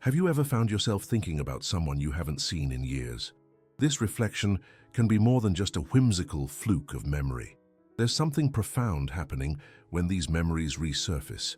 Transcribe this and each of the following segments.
Have you ever found yourself thinking about someone you haven't seen in years? This reflection can be more than just a whimsical fluke of memory. There's something profound happening when these memories resurface.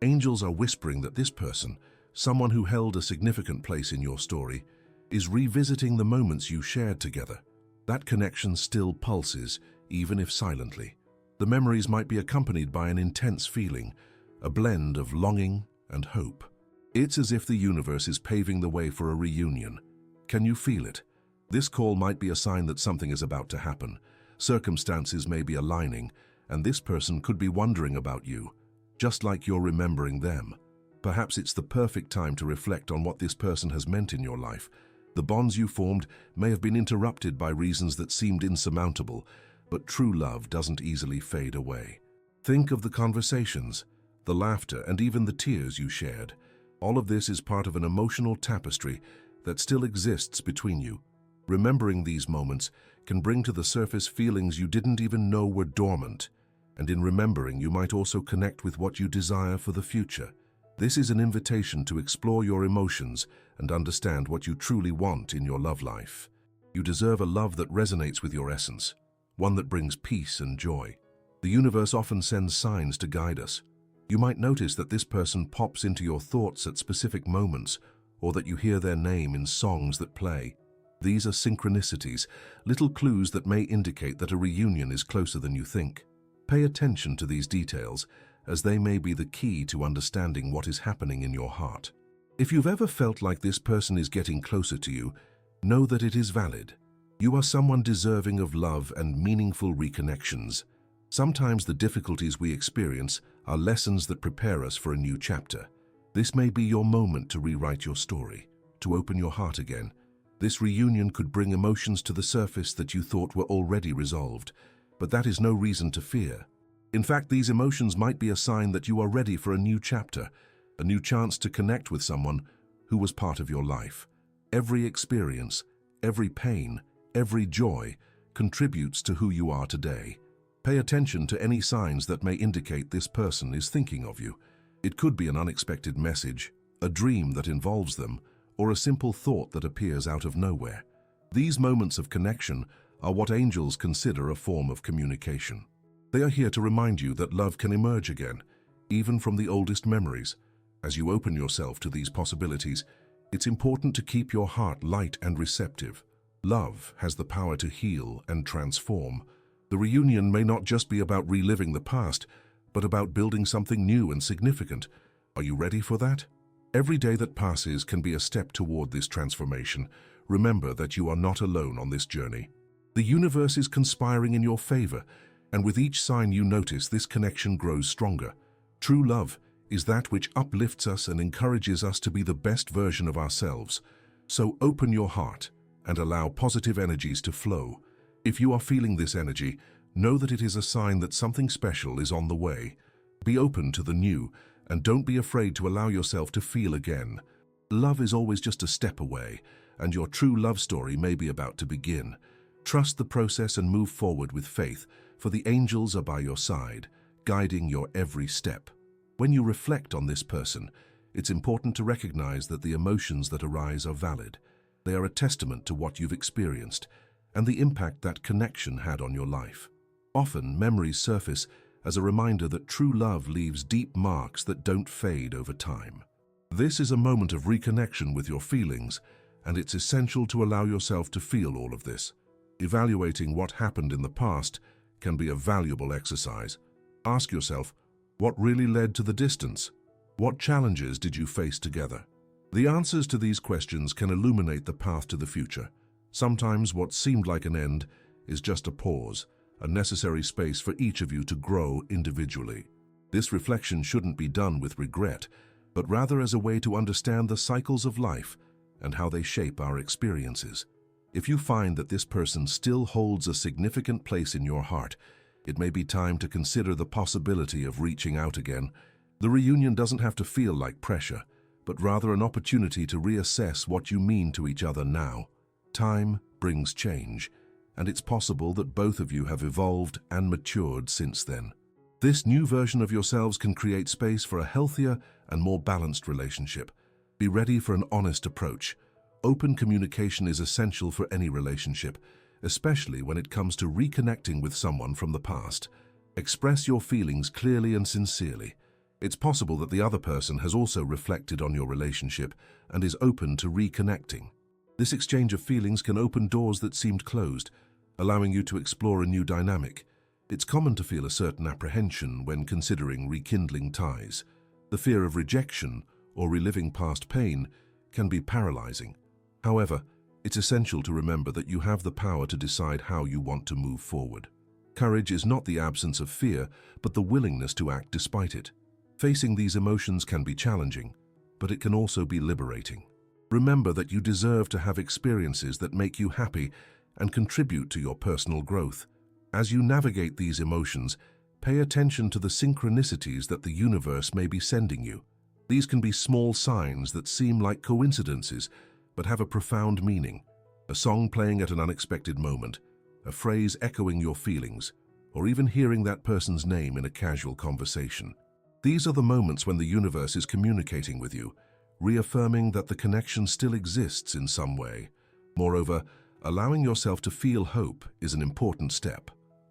Angels are whispering that this person, someone who held a significant place in your story, is revisiting the moments you shared together. That connection still pulses, even if silently. The memories might be accompanied by an intense feeling, a blend of longing and hope. It's as if the universe is paving the way for a reunion. Can you feel it? This call might be a sign that something is about to happen. Circumstances may be aligning, and this person could be wondering about you, just like you're remembering them. Perhaps it's the perfect time to reflect on what this person has meant in your life. The bonds you formed may have been interrupted by reasons that seemed insurmountable, but true love doesn't easily fade away. Think of the conversations, the laughter, and even the tears you shared. All of this is part of an emotional tapestry that still exists between you. Remembering these moments can bring to the surface feelings you didn't even know were dormant, and in remembering you might also connect with what you desire for the future. This is an invitation to explore your emotions and understand what you truly want in your love life. You deserve a love that resonates with your essence, one that brings peace and joy. The universe often sends signs to guide us. You might notice that this person pops into your thoughts at specific moments, or that you hear their name in songs that play. These are synchronicities, little clues that may indicate that a reunion is closer than you think. Pay attention to these details, as they may be the key to understanding what is happening in your heart. If you've ever felt like this person is getting closer to you, know that it is valid. You are someone deserving of love and meaningful reconnections. Sometimes the difficulties we experience are lessons that prepare us for a new chapter. This may be your moment to rewrite your story, to open your heart again. This reunion could bring emotions to the surface that you thought were already resolved, but that is no reason to fear. In fact, these emotions might be a sign that you are ready for a new chapter, a new chance to connect with someone who was part of your life. Every experience, every pain, every joy contributes to who you are today. Pay attention to any signs that may indicate this person is thinking of you. It could be an unexpected message, a dream that involves them, or a simple thought that appears out of nowhere. These moments of connection are what angels consider a form of communication. They are here to remind you that love can emerge again, even from the oldest memories. As you open yourself to these possibilities, it's important to keep your heart light and receptive. Love has the power to heal and transform. The reunion may not just be about reliving the past, but about building something new and significant. Are you ready for that? Every day that passes can be a step toward this transformation. Remember that you are not alone on this journey. The universe is conspiring in your favor, and with each sign you notice, this connection grows stronger. True love is that which uplifts us and encourages us to be the best version of ourselves. So open your heart and allow positive energies to flow. If you are feeling this energy, know that it is a sign that something special is on the way. Be open to the new, and don't be afraid to allow yourself to feel again. Love is always just a step away, and your true love story may be about to begin. Trust the process and move forward with faith, for the angels are by your side, guiding your every step. When you reflect on this person, it's important to recognize that the emotions that arise are valid. They are a testament to what you've experienced and the impact that connection had on your life. Often, memories surface as a reminder that true love leaves deep marks that don't fade over time. This is a moment of reconnection with your feelings, and it's essential to allow yourself to feel all of this. Evaluating what happened in the past can be a valuable exercise. Ask yourself, what really led to the distance? What challenges did you face together? The answers to these questions can illuminate the path to the future. Sometimes what seemed like an end is just a pause, a necessary space for each of you to grow individually. This reflection shouldn't be done with regret, but rather as a way to understand the cycles of life and how they shape our experiences. If you find that this person still holds a significant place in your heart, it may be time to consider the possibility of reaching out again. The reunion doesn't have to feel like pressure, but rather an opportunity to reassess what you mean to each other now. Time brings change, and it's possible that both of you have evolved and matured since then. This new version of yourselves can create space for a healthier and more balanced relationship. Be ready for an honest approach. Open communication is essential for any relationship, especially when it comes to reconnecting with someone from the past. Express your feelings clearly and sincerely. It's possible that the other person has also reflected on your relationship and is open to reconnecting. This exchange of feelings can open doors that seemed closed, allowing you to explore a new dynamic. It's common to feel a certain apprehension when considering rekindling ties. The fear of rejection or reliving past pain can be paralyzing. However, it's essential to remember that you have the power to decide how you want to move forward. Courage is not the absence of fear, but the willingness to act despite it. Facing these emotions can be challenging, but it can also be liberating. Remember that you deserve to have experiences that make you happy and contribute to your personal growth. As you navigate these emotions, pay attention to the synchronicities that the universe may be sending you. These can be small signs that seem like coincidences, but have a profound meaning. A song playing at an unexpected moment, a phrase echoing your feelings, or even hearing that person's name in a casual conversation. These are the moments when the universe is communicating with you, reaffirming that the connection still exists in some way. Moreover, allowing yourself to feel hope is an important step.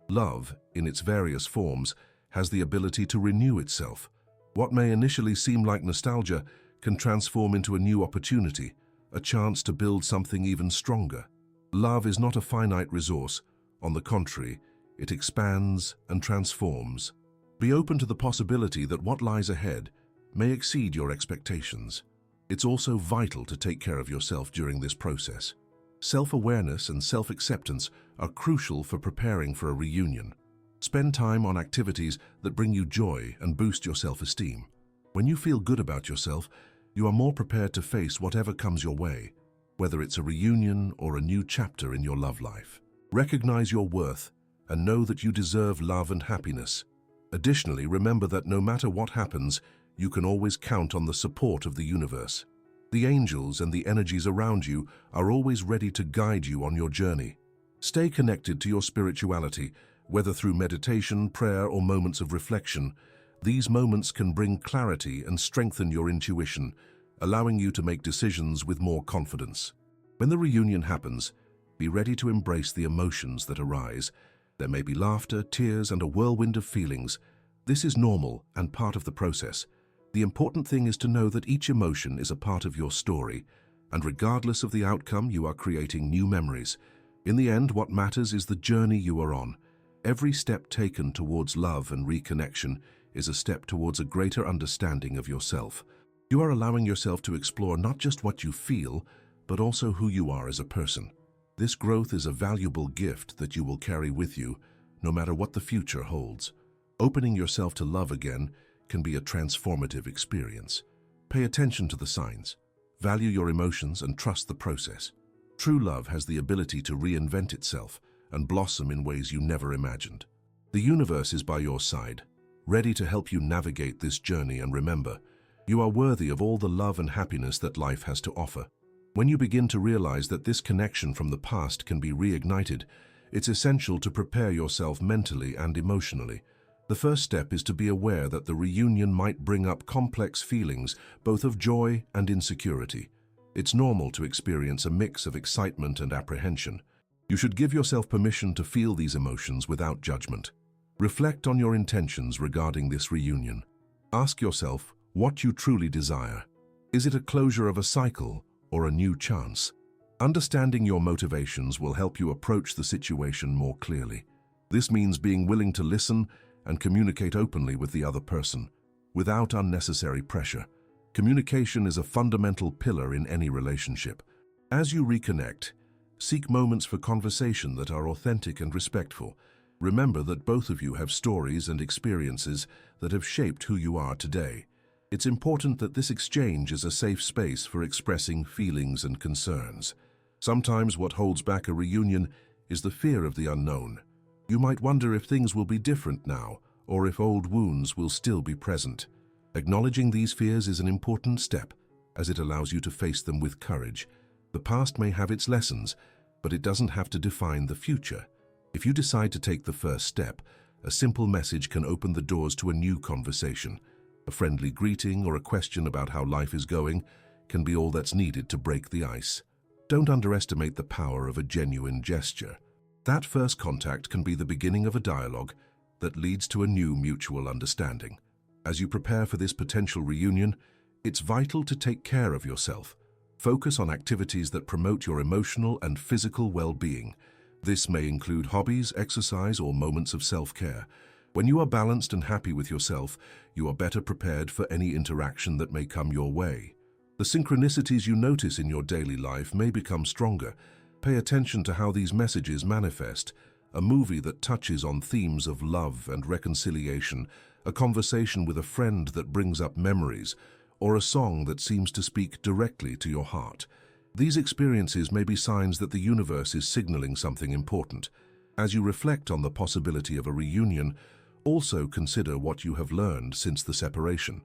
Love, in its various forms, has the ability to renew itself. What may initially seem like nostalgia can transform into a new opportunity, a chance to build something even stronger. Love is not a finite resource. On the contrary, it expands and transforms. Be open to the possibility that what lies ahead may exceed your expectations. It's also vital to take care of yourself during this process. Self-awareness and self-acceptance are crucial for preparing for a reunion. Spend time on activities that bring you joy and boost your self-esteem. When you feel good about yourself, you are more prepared to face whatever comes your way, whether it's a reunion or a new chapter in your love life. Recognize your worth and know that you deserve love and happiness. Additionally, remember that no matter what happens, you can always count on the support of the universe. The angels and the energies around you are always ready to guide you on your journey. Stay connected to your spirituality, whether through meditation, prayer, or moments of reflection. These moments can bring clarity and strengthen your intuition, allowing you to make decisions with more confidence. When the reunion happens, be ready to embrace the emotions that arise. There may be laughter, tears, and a whirlwind of feelings. This is normal and part of the process. The important thing is to know that each emotion is a part of your story, and regardless of the outcome, you are creating new memories. In the end, what matters is the journey you are on. Every step taken towards love and reconnection is a step towards a greater understanding of yourself. You are allowing yourself to explore not just what you feel, but also who you are as a person. This growth is a valuable gift that you will carry with you, no matter what the future holds. Opening yourself to love again can be a transformative experience. Pay attention to the signs. Value your emotions and trust the process. True love has the ability to reinvent itself and blossom in ways you never imagined. The universe is by your side, ready to help you navigate this journey, and remember, you are worthy of all the love and happiness that life has to offer. When you begin to realize that this connection from the past can be reignited, it's essential to prepare yourself mentally and emotionally. The first step is to be aware that the reunion might bring up complex feelings, both of joy and insecurity. It's normal to experience a mix of excitement and apprehension. You should give yourself permission to feel these emotions without judgment. Reflect on your intentions regarding this reunion. Ask yourself what you truly desire. Is it a closure of a cycle or a new chance? Understanding your motivations will help you approach the situation more clearly. This means being willing to listen and communicate openly with the other person, without unnecessary pressure. Communication is a fundamental pillar in any relationship. As you reconnect, seek moments for conversation that are authentic and respectful. Remember that both of you have stories and experiences that have shaped who you are today. It's important that this exchange is a safe space for expressing feelings and concerns. Sometimes what holds back a reunion is the fear of the unknown. You might wonder if things will be different now, or if old wounds will still be present. Acknowledging these fears is an important step, as it allows you to face them with courage. The past may have its lessons, but it doesn't have to define the future. If you decide to take the first step, a simple message can open the doors to a new conversation. A friendly greeting or a question about how life is going can be all that's needed to break the ice. Don't underestimate the power of a genuine gesture. That first contact can be the beginning of a dialogue that leads to a new mutual understanding. As you prepare for this potential reunion, it's vital to take care of yourself. Focus on activities that promote your emotional and physical well-being. This may include hobbies, exercise, or moments of self-care. When you are balanced and happy with yourself, you are better prepared for any interaction that may come your way. The synchronicities you notice in your daily life may become stronger. Pay attention to how these messages manifest. A movie that touches on themes of love and reconciliation, a conversation with a friend that brings up memories, or a song that seems to speak directly to your heart. These experiences may be signs that the universe is signaling something important. As you reflect on the possibility of a reunion, also consider what you have learned since the separation.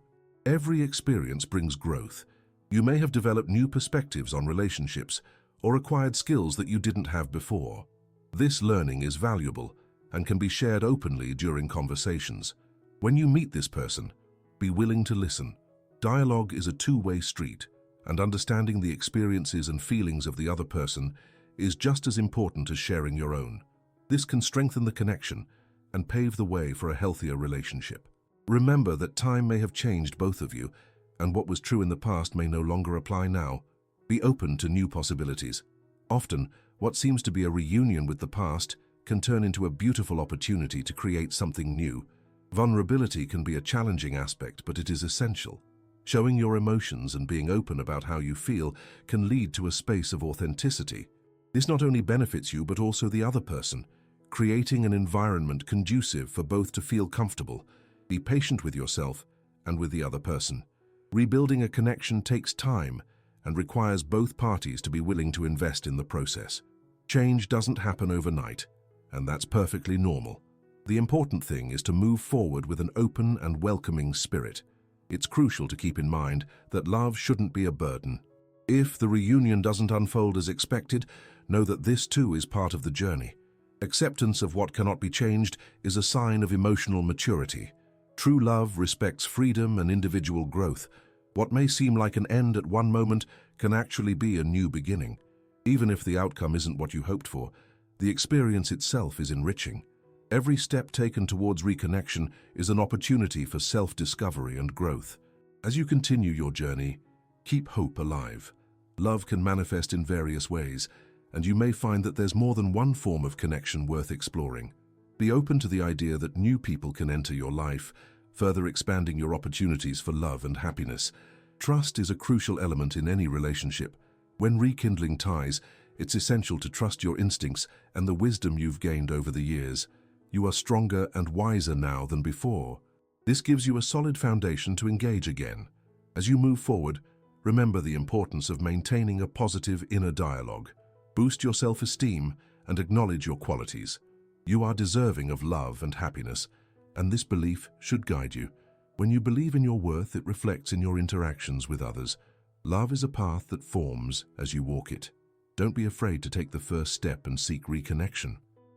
Every experience brings growth. You may have developed new perspectives on relationships or acquired skills that you didn't have before. This learning is valuable and can be shared openly during conversations. When you meet this person, be willing to listen. Dialogue is a two-way street, and understanding the experiences and feelings of the other person is just as important as sharing your own. This can strengthen the connection and pave the way for a healthier relationship. Remember that time may have changed both of you, and what was true in the past may no longer apply now. Be open to new possibilities. Often, what seems to be a reunion with the past can turn into a beautiful opportunity to create something new. Vulnerability can be a challenging aspect, but it is essential. Showing your emotions and being open about how you feel can lead to a space of authenticity. This not only benefits you, but also the other person, creating an environment conducive for both to feel comfortable. Be patient with yourself and with the other person. Rebuilding a connection takes time and requires both parties to be willing to invest in the process. Change doesn't happen overnight, and that's perfectly normal. The important thing is to move forward with an open and welcoming spirit. It's crucial to keep in mind that love shouldn't be a burden. If the reunion doesn't unfold as expected, know that this too is part of the journey. Acceptance of what cannot be changed is a sign of emotional maturity. True love respects freedom and individual growth. What may seem like an end at one moment can actually be a new beginning. Even if the outcome isn't what you hoped for, the experience itself is enriching. Every step taken towards reconnection is an opportunity for self-discovery and growth. As you continue your journey, keep hope alive. Love can manifest in various ways, and you may find that there's more than one form of connection worth exploring. Be open to the idea that new people can enter your life, further expanding your opportunities for love and happiness. Trust is a crucial element in any relationship. When rekindling ties, it's essential to trust your instincts and the wisdom you've gained over the years. You are stronger and wiser now than before. This gives you a solid foundation to engage again. As you move forward, remember the importance of maintaining a positive inner dialogue. Boost your self-esteem and acknowledge your qualities. You are deserving of love and happiness, and this belief should guide you. When you believe in your worth, it reflects in your interactions with others. Love is a path that forms as you walk it. Don't be afraid to take the first step and seek reconnection.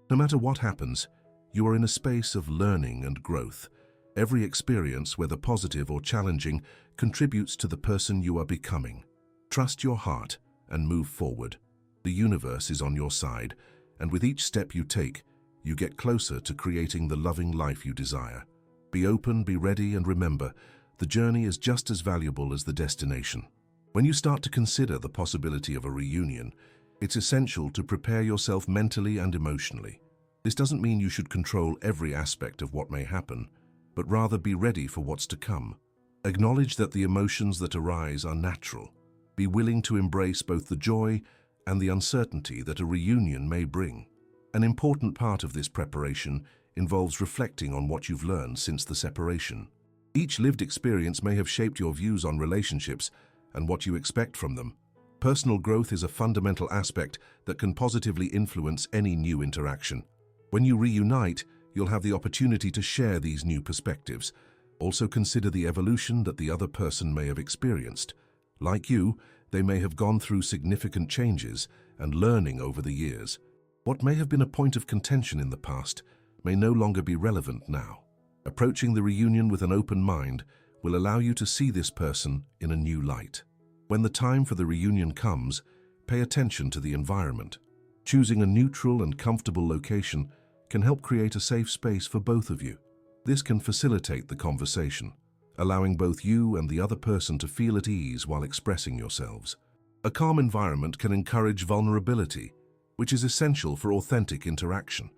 No matter what happens, you are in a space of learning and growth. Every experience, whether positive or challenging, contributes to the person you are becoming. Trust your heart and move forward. The universe is on your side, and with each step you take, you get closer to creating the loving life you desire. Be open, be ready, and remember, the journey is just as valuable as the destination. When you start to consider the possibility of a reunion, it's essential to prepare yourself mentally and emotionally. This doesn't mean you should control every aspect of what may happen, but rather be ready for what's to come. Acknowledge that the emotions that arise are natural. Be willing to embrace both the joy and the uncertainty that a reunion may bring. An important part of this preparation involves reflecting on what you've learned since the separation. Each lived experience may have shaped your views on relationships and what you expect from them. Personal growth is a fundamental aspect that can positively influence any new interaction. When you reunite, you'll have the opportunity to share these new perspectives. Also consider the evolution that the other person may have experienced. Like you, they may have gone through significant changes and learning over the years. What may have been a point of contention in the past may no longer be relevant now. Approaching the reunion with an open mind will allow you to see this person in a new light. When the time for the reunion comes, pay attention to the environment. Choosing a neutral and comfortable location can help create a safe space for both of you. This can facilitate the conversation, allowing both you and the other person to feel at ease while expressing yourselves. A calm environment can encourage vulnerability, which is essential for authentic interaction.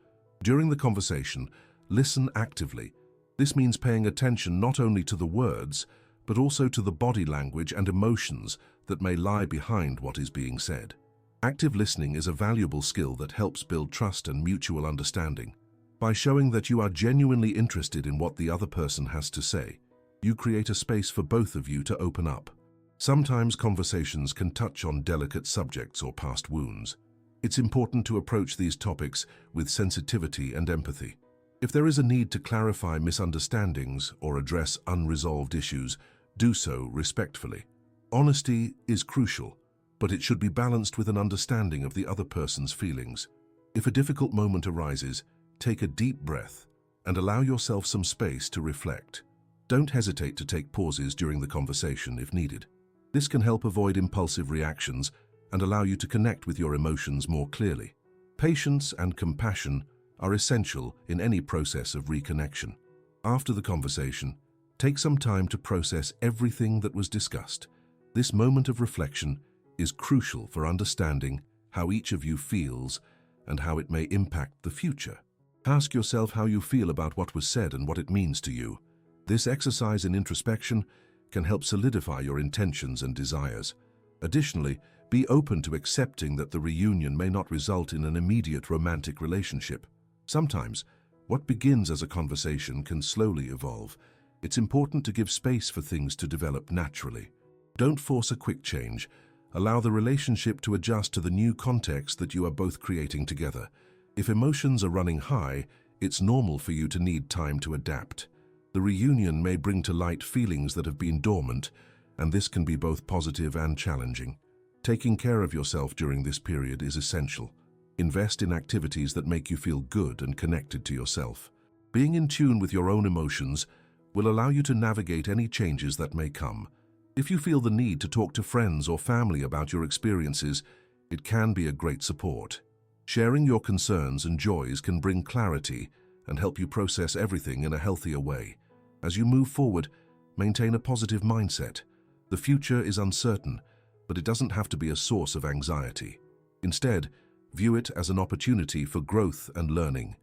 During the conversation, listen actively. This means paying attention not only to the words, but also to the body language and emotions that may lie behind what is being said. Active listening is a valuable skill that helps build trust and mutual understanding. By showing that you are genuinely interested in what the other person has to say, you create a space for both of you to open up. Sometimes conversations can touch on delicate subjects or past wounds. It's important to approach these topics with sensitivity and empathy. If there is a need to clarify misunderstandings or address unresolved issues, do so respectfully. Honesty is crucial, but it should be balanced with an understanding of the other person's feelings. If a difficult moment arises, take a deep breath and allow yourself some space to reflect. Don't hesitate to take pauses during the conversation if needed. This can help avoid impulsive reactions and allow you to connect with your emotions more clearly. Patience and compassion are essential in any process of reconnection. After the conversation, take some time to process everything that was discussed. This moment of reflection is crucial for understanding how each of you feels and how it may impact the future. Ask yourself how you feel about what was said and what it means to you. This exercise in introspection can help solidify your intentions and desires. Additionally, be open to accepting that the reunion may not result in an immediate romantic relationship. Sometimes, what begins as a conversation can slowly evolve. It's important to give space for things to develop naturally. Don't force a quick change. Allow the relationship to adjust to the new context that you are both creating together. If emotions are running high, it's normal for you to need time to adapt. The reunion may bring to light feelings that have been dormant, and this can be both positive and challenging. Taking care of yourself during this period is essential. Invest in activities that make you feel good and connected to yourself. Being in tune with your own emotions will allow you to navigate any changes that may come. If you feel the need to talk to friends or family about your experiences, it can be a great support. Sharing your concerns and joys can bring clarity and help you process everything in a healthier way. As you move forward, maintain a positive mindset. The future is uncertain, but it doesn't have to be a source of anxiety. Instead, view it as an opportunity for growth and learning.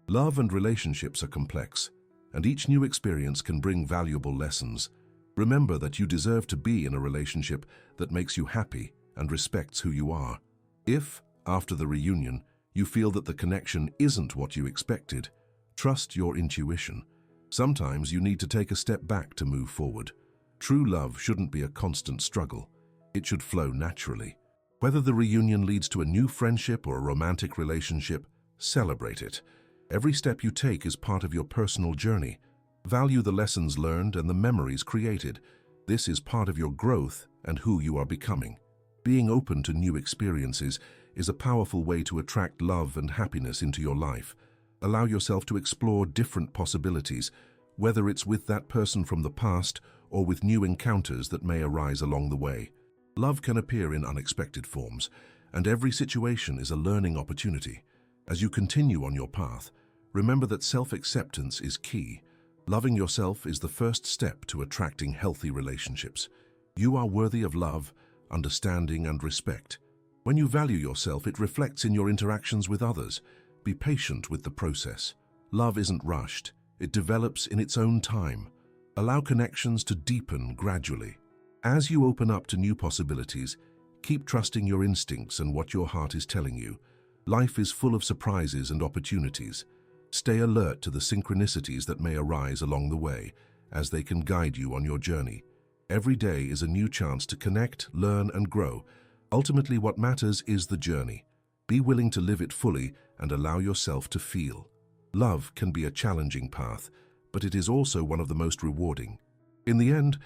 Love and relationships are complex, and each new experience can bring valuable lessons. Remember that you deserve to be in a relationship that makes you happy and respects who you are. If, after the reunion, you feel that the connection isn't what you expected, trust your intuition. Sometimes you need to take a step back to move forward. True love shouldn't be a constant struggle. It should flow naturally. Whether the reunion leads to a new friendship or a romantic relationship, celebrate it. Every step you take is part of your personal journey. Value the lessons learned and the memories created. This is part of your growth and who you are becoming. Being open to new experiences is a powerful way to attract love and happiness into your life. Allow yourself to explore different possibilities, whether it's with that person from the past or with new encounters that may arise along the way. Love can appear in unexpected forms, and every situation is a learning opportunity. As you continue on your path, remember that self-acceptance is key. Loving yourself is the first step to attracting healthy relationships. You are worthy of love, understanding, and respect. When you value yourself, it reflects in your interactions with others. Be patient with the process. Love isn't rushed. It develops in its own time. Allow connections to deepen gradually. As you open up to new possibilities, keep trusting your instincts and what your heart is telling you. Life is full of surprises and opportunities. Stay alert to the synchronicities that may arise along the way, as they can guide you on your journey. Every day is a new chance to connect, learn, and grow. Ultimately, what matters is the journey. Be willing to live it fully and allow yourself to feel. Love can be a challenging path, but it is also one of the most rewarding. In the end,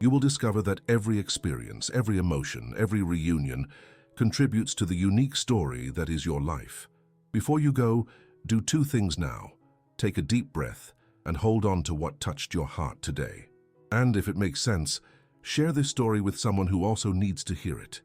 you will discover that every experience, every emotion, every reunion contributes to the unique story that is your life. Before you go, do two things now. Take a deep breath and hold on to what touched your heart today. And if it makes sense, Share this story with someone who also needs to hear it.